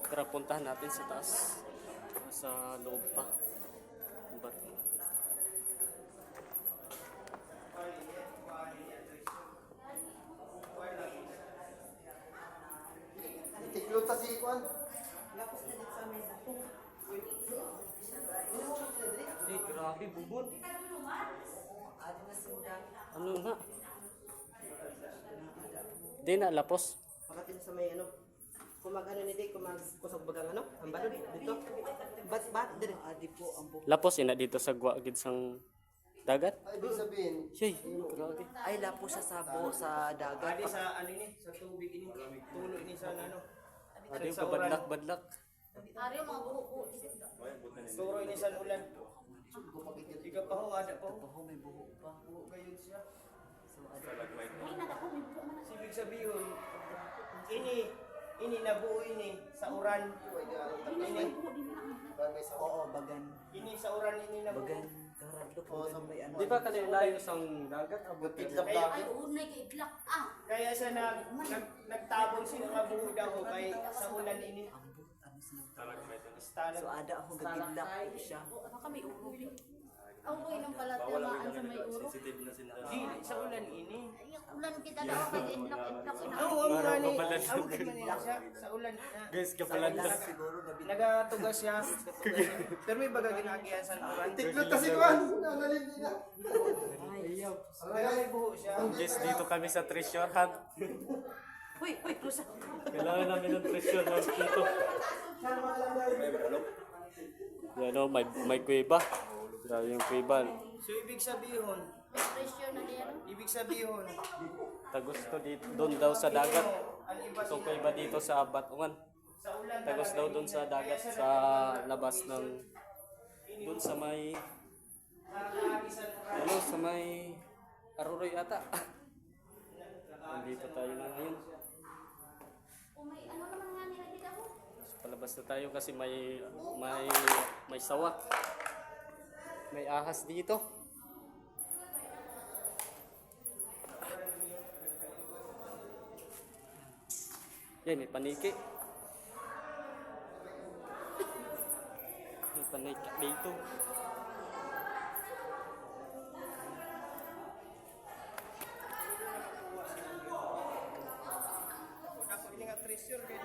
Tara, puntahan natin sa taas. Sa loob pa. Ba't? Tiklot sa si Juan. Grabe, bubon. Ano nga? Di na, lapos. Pakatin sa may ano. Kung mag-ano ni Day, kung mag-kusog bagang ano, ang balon dito. Bat dire. Adi po ang buhok. Lapos ina dito sa guwagid sang dagat. Ay, ibig sabihin, Shay, grabe. Ay lapo sa sabo sa dagat. Adi sa ano ini, sa tubig ini, tulo ini sa ano. Adi pa badlak-badlak. Ariyo mga buhok ko. Turo ini sa ulan. Tiga pa ho, ada pa ho. Oh, may buhok pa. Buhok kayo siya. Ay, nadako, may buhok man. Ibig sabihin, ini nabuo ini sa uran. Ini, Oo, bagan. ini sa uran ini nabuo. Bagan. Karadlok po sa may ano. Di ba kanina layo sang dagat abot tiklop Kaya, Ay, unay kay itlak. kaya siya nagtabong sila mabuo daw ho kay sa ulan ini. So ada ako gagidlak siya. Ano kami ubi? Ako ko inong pala tamaan sa may uro. Di, sa ulan ini. Ay, ulan kita daw kay itlak. Oo, ang gani. Ang manila siya sa ulan. Guys, Wala kapalandas. siguro gabi. Nagatugas siya. Pero may baga ginagiyan sa ulan. tiklot sa si Juan. Nangalin din na. Kaya may buho siya. Guys, dito kami sa treasure hunt. Uy, pusa. Kailangan namin ng treasure hunt dito. Yan o, may kuweba. Grabe yung kuweba. So ibig sabihin, May pressure na diyan. ibig sabihin, Tagos to dito, doon daw sa dagat. ang iba Itong kuweba dito sa Batungan. sa ulan Tagos daw doon sa dagat, sa labas ng... Doon sa may... Ano, sa may... Aruroy ata. Nandito tayo na ngayon. O may ano naman nga nila dito ako? Palabas na tayo kasi may sawa. May ahas dito. Yan, may paniki. May paniki dito. Ako ini nga treasure kay